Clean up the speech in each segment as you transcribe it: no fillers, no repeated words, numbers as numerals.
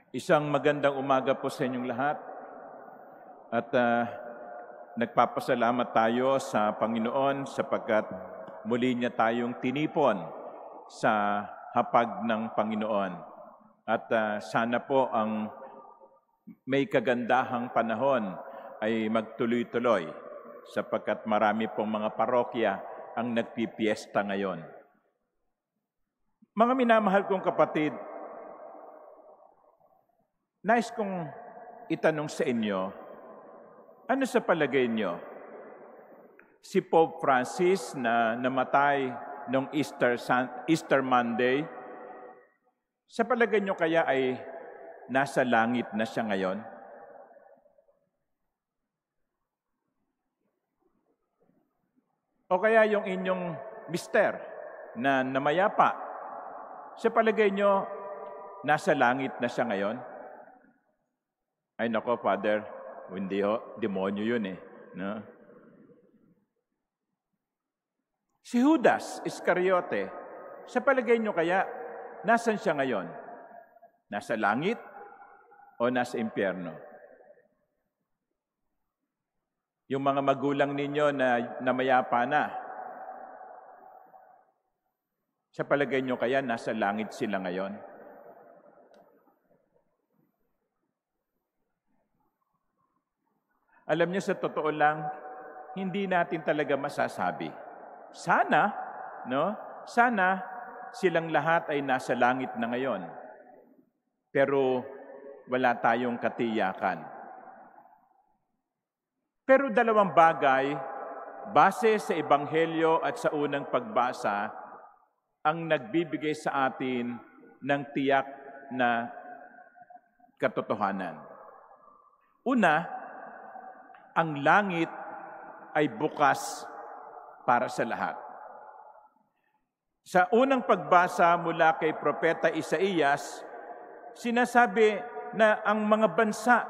Isang magandang umaga po sa inyong lahat at nagpapasalamat tayo sa Panginoon sapagkat muli niya tayong tinipon sa hapag ng Panginoon. At sana po ang may kagandahang panahon ay magtuloy-tuloy sapagkat marami pong mga parokya ang nagpipiesta ngayon. Mga minamahal kong kapatid, nais kong itanong sa inyo, ano sa palagay nyo? Si Pope Francis na namatay noong Easter Monday, sa palagay nyo kaya ay nasa langit na siya ngayon? O kaya yung inyong mister na namayapa, sa palagay nyo nasa langit na siya ngayon? Ay nako, Father, hindi ho, demonyo yun eh. No? Si Judas Iscariote, sa palagay nyo kaya, nasan siya ngayon? Nasa langit o nasa impyerno? Yung mga magulang ninyo na namayapa na, sa palagay nyo kaya nasa langit sila ngayon? Alam niyo, sa totoo lang, hindi natin talaga masasabi. Sana, no? Sana silang lahat ay nasa langit na ngayon. Pero wala tayong katiyakan. Pero dalawang bagay, base sa Ebanghelyo at sa unang pagbasa, ang nagbibigay sa atin ng tiyak na katotohanan. Una, ang langit ay bukas para sa lahat. Sa unang pagbasa mula kay Propeta Isaías, sinasabi na ang mga bansa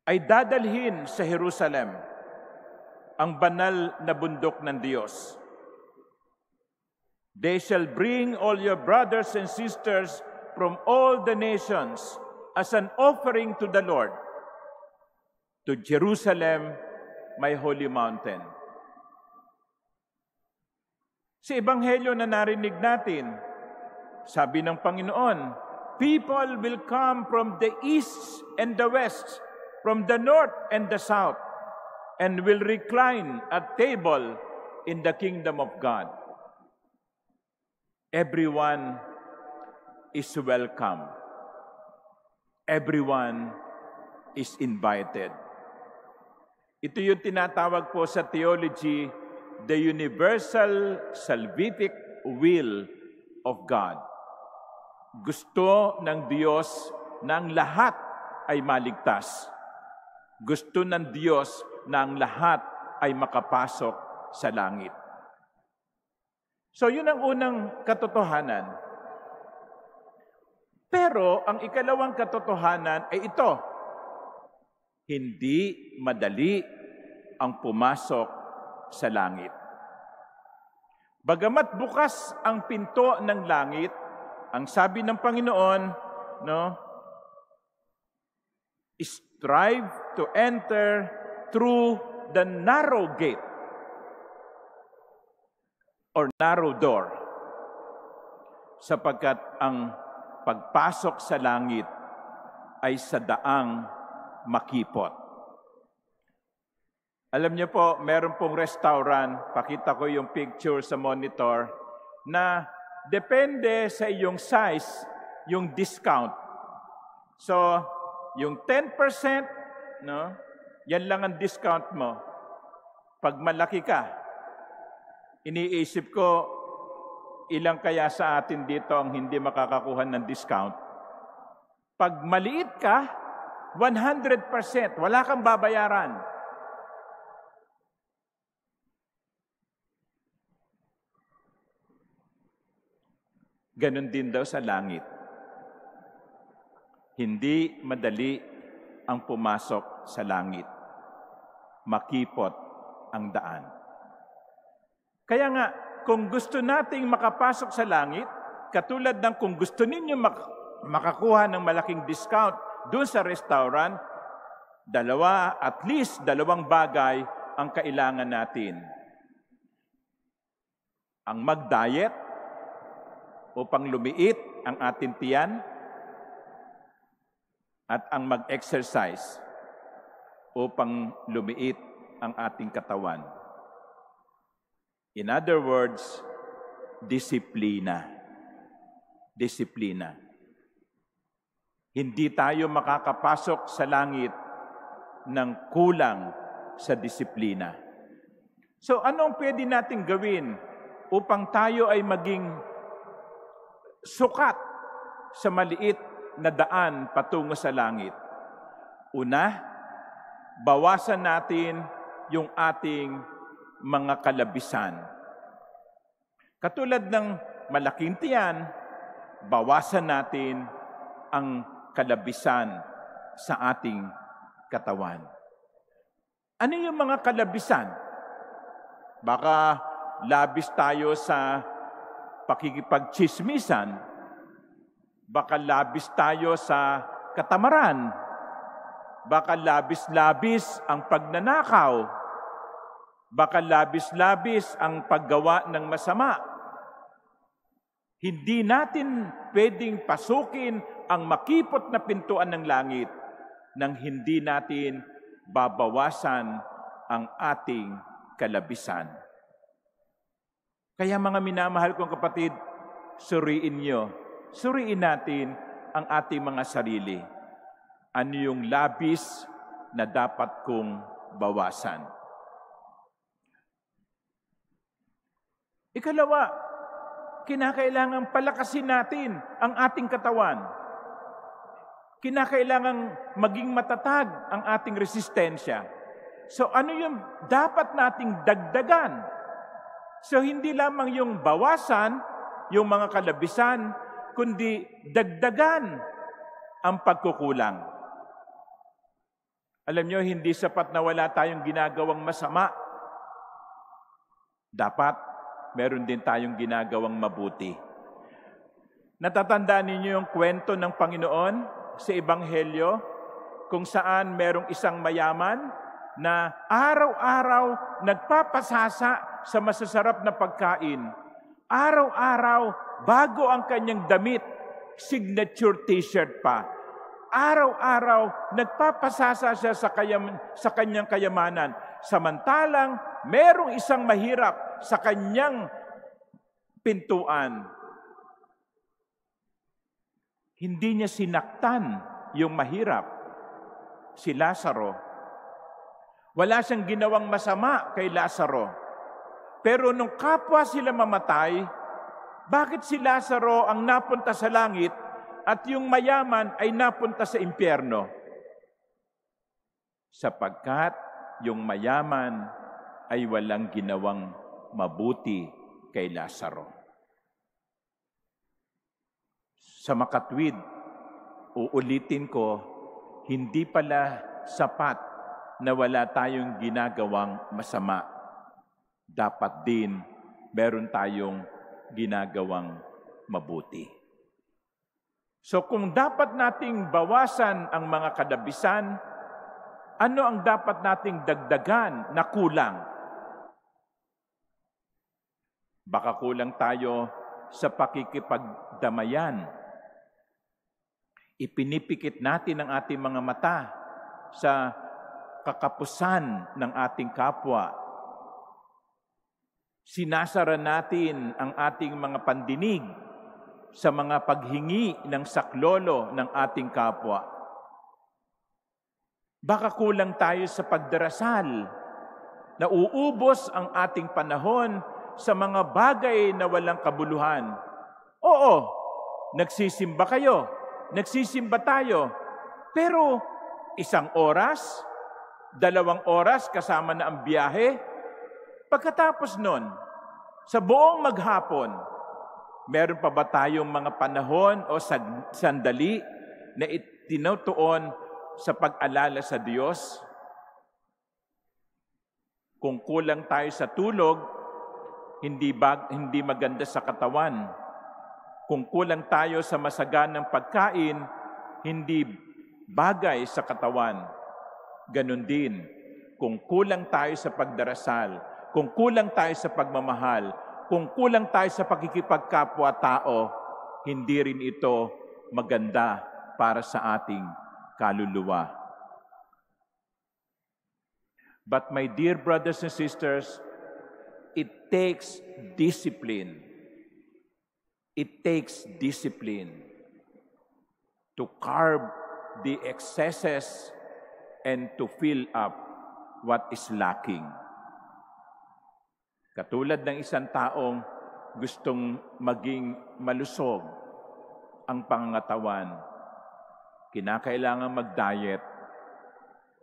ay dadalhin sa Jerusalem, ang banal na bundok ng Diyos. They shall bring all your brothers and sisters from all the nations as an offering to the Lord, to Jerusalem, my holy mountain. Sa Ebanghelyo na narinig natin, sabi ng Panginoon, people will come from the east and the west, from the north and the south, and will recline at table in the kingdom of God. Everyone is welcome. Everyone is invited. Ito yung tinatawag po sa theology, the universal salvific will of God. Gusto ng Diyos na ang lahat ay maligtas. Gusto ng Diyos na ang lahat ay makapasok sa langit. So yun ang unang katotohanan. Pero ang ikalawang katotohanan ay ito. Hindi madali ang pumasok sa langit. Bagamat bukas ang pinto ng langit, ang sabi ng Panginoon, no, strive to enter through the narrow gate or narrow door, sapagkat ang pagpasok sa langit ay sa daang makipot. Alam niyo po, meron pong restaurant, pakita ko yung picture sa monitor, na depende sa iyong size, yung discount. So, yung 10%, no, yan lang ang discount mo. Pag malaki ka, iniisip ko, ilang kaya sa atin dito ang hindi makakakuha ng discount. Pag maliit ka, 100%, wala kang babayaran. Ganon din daw sa langit. Hindi madali ang pumasok sa langit. Makipot ang daan. Kaya nga, kung gusto nating makapasok sa langit, katulad ng kung gusto ninyo makakuha ng malaking discount doon sa restaurant, at least dalawang bagay ang kailangan natin. Ang mag-diet upang lumiit ang ating tiyan at ang mag-exercise upang lumiit ang ating katawan. In other words, disiplina. Disiplina. Hindi tayo makakapasok sa langit ng kulang sa disiplina. So ano ang pwede nating gawin upang tayo ay maging sukat sa maliit na daan patungo sa langit? Una, bawasan natin yung ating mga kalabisan. Katulad ng malaking tiyan, bawasan natin ang kalabisan sa ating katawan. Ano yung mga kalabisan? Baka labis tayo sa pakikipagtsismisan. Baka labis tayo sa katamaran. Baka labis-labis ang pagnanakaw. Baka labis-labis ang paggawa ng masama. Hindi natin pwedeng pasukin ang makipot na pintuan ng langit nang hindi natin babawasan ang ating kalabisan. Kaya mga minamahal kong kapatid, suriin natin ang ating mga sarili. Ano yung labis na dapat kong bawasan? Ikalawa, kinakailangan palakasin natin ang ating katawan. Kinakailangan maging matatag ang ating resistensya. So ano yung dapat nating dagdagan? So hindi lamang yung bawasan, yung mga kalabisan, kundi dagdagan ang pagkukulang. Alam nyo, hindi sapat na wala tayong ginagawang masama. Dapat meron din tayong ginagawang mabuti. Natatandaan ninyo yung kwento ng Panginoon sa Ebanghelyo kung saan merong isang mayaman na araw-araw nagpapasasa sa masasarap na pagkain. Araw-araw, bago ang kanyang damit, signature t-shirt pa. Araw-araw, nagpapasasa siya sa kanyang kayamanan. Samantalang, merong isang mahirap sa kanyang pintuan. Hindi niya sinaktan yung mahirap, si Lazaro. Wala siyang ginawang masama kay Lazaro. Pero nung kapwa sila mamatay, bakit si Lazaro ang napunta sa langit at yung mayaman ay napunta sa impyerno? Sapagkat yung mayaman ay walang ginawang mabuti kay Lazaro. Sa makatwid, uulitin ko, hindi pala sapat na wala tayong ginagawang masama. Dapat din meron tayong ginagawang mabuti. So kung dapat nating bawasan ang mga kadabisan, ano ang dapat nating dagdagan na kulang? Baka kulang tayo sa pakikipagdamayan. Ipinipikit natin ang ating mga mata sa kakapusan ng ating kapwa. Sinasara natin ang ating mga pandinig sa mga paghingi ng saklolo ng ating kapwa. Baka kulang tayo sa pagdarasal. Nauubos ang ating panahon sa mga bagay na walang kabuluhan. Oo, nagsisimba kayo, nagsisimba tayo, pero 1 oras, 2 oras kasama na ang biyahe. Pagkatapos nun, sa buong maghapon, meron pa ba tayong mga panahon o sandali na itinutuon sa pag-alala sa Diyos? Kung kulang tayo sa tulog, hindi maganda sa katawan. Kung kulang tayo sa masaganang pagkain, hindi bagay sa katawan. Ganon din, kung kulang tayo sa pagdarasal, kung kulang tayo sa pagmamahal, kung kulang tayo sa pakikipagkapwa-tao, hindi rin ito maganda para sa ating kaluluwa. But my dear brothers and sisters, it takes discipline. It takes discipline to curb the excesses and to fill up what is lacking. Katulad ng isang taong gustong maging malusog ang pangangatawan, kinakailangan mag-diet,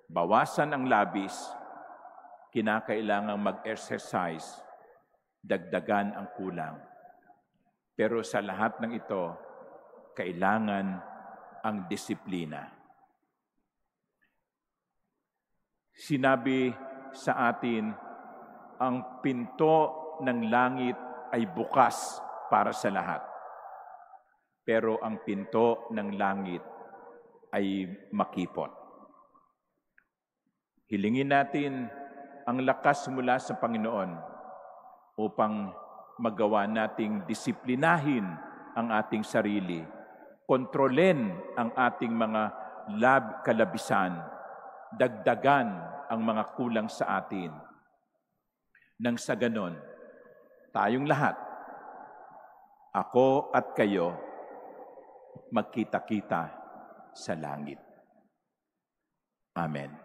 bawasan ang labis, kinakailangan mag-exercise, dagdagan ang kulang. Pero sa lahat ng ito, kailangan ang disiplina. Sinabi sa atin, ang pinto ng langit ay bukas para sa lahat. Pero ang pinto ng langit ay makipot. Hilingin natin ang lakas mula sa Panginoon upang magawa nating disiplinahin ang ating sarili, kontrolin ang ating mga kalabisan, dagdagan ang mga kulang sa atin. Nang sa ganon, tayong lahat, ako at kayo, magkita-kita sa langit. Amen.